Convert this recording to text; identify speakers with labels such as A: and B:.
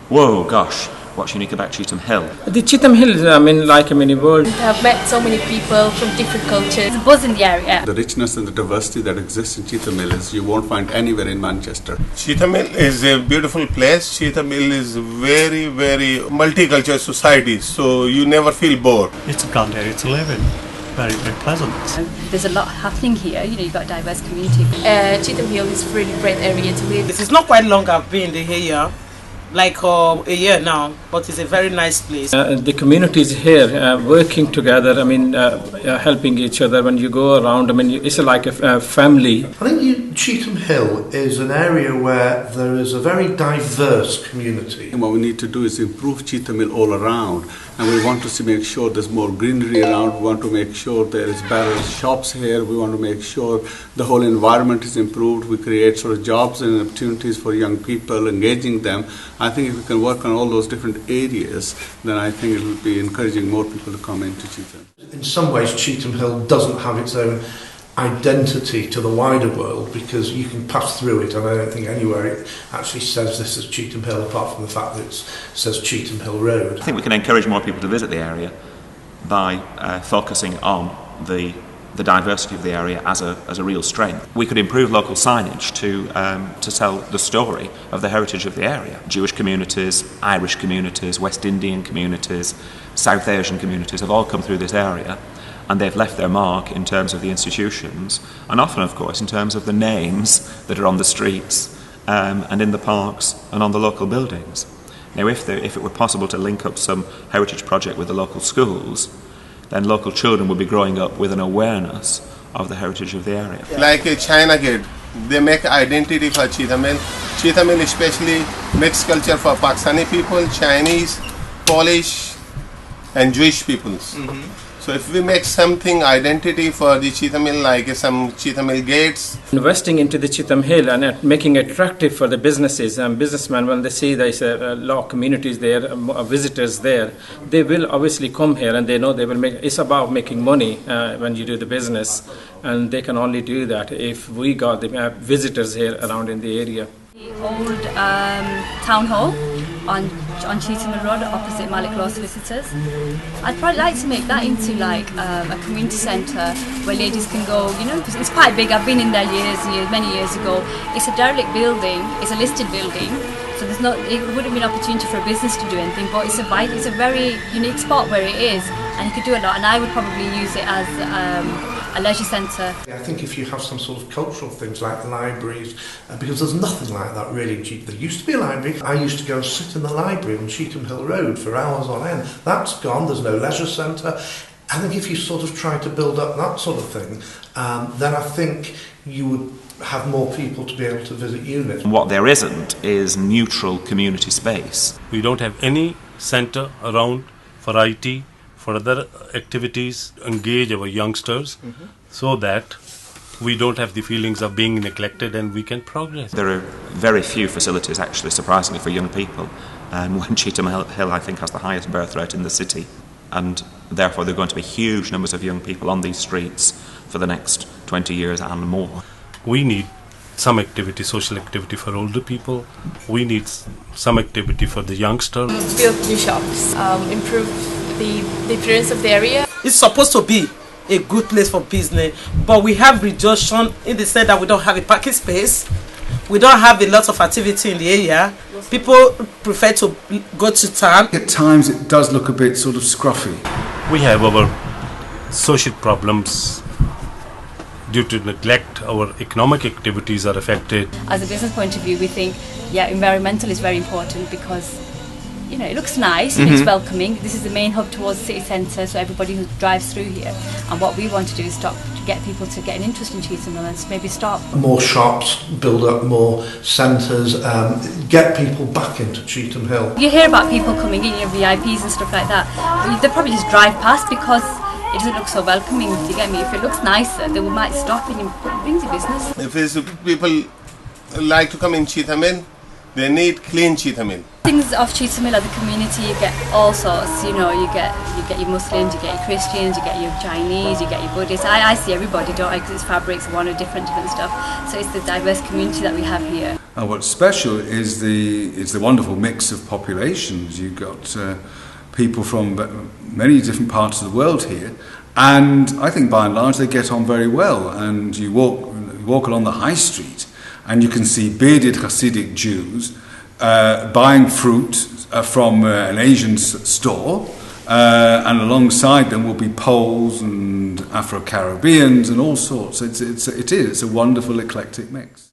A: Whoa, gosh, what's unique about Cheetham Hill?
B: The Cheetham Hill is, like a mini world.
C: I've met so many people from different cultures. There's a buzz in the area.
D: The richness and the diversity that exists in Cheetham Hill is you won't find anywhere in Manchester.
E: Cheetham Hill is a beautiful place. Cheetham Hill is very, very multicultural society, so you never feel bored.
F: It's a grand area to live in. Very, very pleasant.
C: There's a lot happening here. You've got a diverse community. Cheetham Hill is a really great area to live.
G: This is not quite long I've been here. Like a year now, but it's a very nice place.
B: The communities here working together, helping each other. When you go around, it's like a family.
H: I think Cheetham Hill is an area where there is a very diverse community.
D: And what we need to do is improve Cheetham Hill all around, and we want to make sure there's more greenery around. We want to make sure there is better shops here. We want to make sure the whole environment is improved. We create sort of jobs and opportunities for young people, engaging them. I think if we can work on all those different areas, then I think it will be encouraging more people to come into Cheetham.
H: In some ways, Cheetham Hill doesn't have its own identity to the wider world because you can pass through it, and I don't think anywhere it actually says this is Cheetham Hill apart from the fact that it says Cheetham Hill Road.
A: I think we can encourage more people to visit the area by focusing on the diversity of the area as a real strength. We could improve local signage to tell the story of the heritage of the area. Jewish communities, Irish communities, West Indian communities, South Asian communities have all come through this area, and they've left their mark in terms of the institutions, and often, of course, in terms of the names that are on the streets and in the parks and on the local buildings. Now, if it were possible to link up some heritage project with the local schools, then local children would be growing up with an awareness of the heritage of the area.
E: Like a China Gate, they make identity for Cheetham Hill. Cheetham Hill especially mixed culture for Pakistani people, Chinese, Polish and Jewish peoples. So if we make something identity for the Cheetham Hill, like some Cheetham Hill gates.
B: Investing into the Cheetham Hill and making it attractive for the businesses and businessmen, when they see there's a lot of communities there, visitors there, they will obviously come here and they know they will make. It's about making money when you do the business, and they can only do that if we got the visitors here around in the area.
C: The old town hall on Cheetham Road opposite Malik Law Solicitors. I'd probably like to make that into like a community centre where ladies can go, because it's quite big. I've been in there many years ago. It's a derelict building, it's a listed building, so it wouldn't be an opportunity for a business to do anything, but it's a very unique spot where it is, and you could do a lot, and I would probably use it as a leisure centre.
H: I think if you have some sort of cultural things like libraries, because there's nothing like that really in Cheetham. There used to be a library. I used to go and sit in the library on Cheetham Hill Road for hours on end. That's gone. There's no leisure centre. I think if you sort of try to build up that sort of thing, then I think you would have more people to be able to visit units.
A: What there isn't is neutral community space.
F: We don't have any centre around for IT, for other activities, engage our youngsters so that we don't have the feelings of being neglected and we can progress.
A: There are very few facilities, actually, surprisingly, for young people. When Cheetham Hill, I think, has the highest birth rate in the city, and therefore there are going to be huge numbers of young people on these streets for the next 20 years and more.
F: We need some activity, social activity for older people. We need some activity for the youngsters.
C: Build new shops, improve the appearance of the area.
G: It's supposed to be a good place for business, but we have reduction in the sense that we don't have a parking space. We don't have a lot of activity in the area. People prefer to go to town.
I: At times it does look a bit sort of scruffy.
F: We have our social problems. Due to neglect, our economic activities are affected.
C: As a business point of view, we think, environmental is very important because, it looks nice, it's welcoming. This is the main hub towards the city centre, so everybody who drives through here. And what we want to do is get people to get an interest in Cheetham and maybe stop.
H: More shops, build up more centres, get people back into Cheetham Hill.
C: You hear about people coming in, VIPs and stuff like that. They'll probably just drive past because it doesn't look so welcoming, if you get me. If it looks nicer, they might stop and it brings you business.
E: If people like to come in Cheetham Hill, they need clean Cheetham Hill.
C: Things of Cheetham Hill, the community, you get all sorts, you get your Muslims, you get your Christians, you get your Chinese, you get your Buddhists. I see everybody, don't I, because it's fabrics, one of different stuff. So it's the diverse community that we have here.
I: And what's special is the wonderful mix of populations. You've got people from many different parts of the world here, and I think by and large they get on very well. And you walk along the high street, and you can see bearded Hasidic Jews buying fruit from an Asian store, and alongside them will be Poles and Afro-Caribbeans and all sorts. It's a wonderful eclectic mix.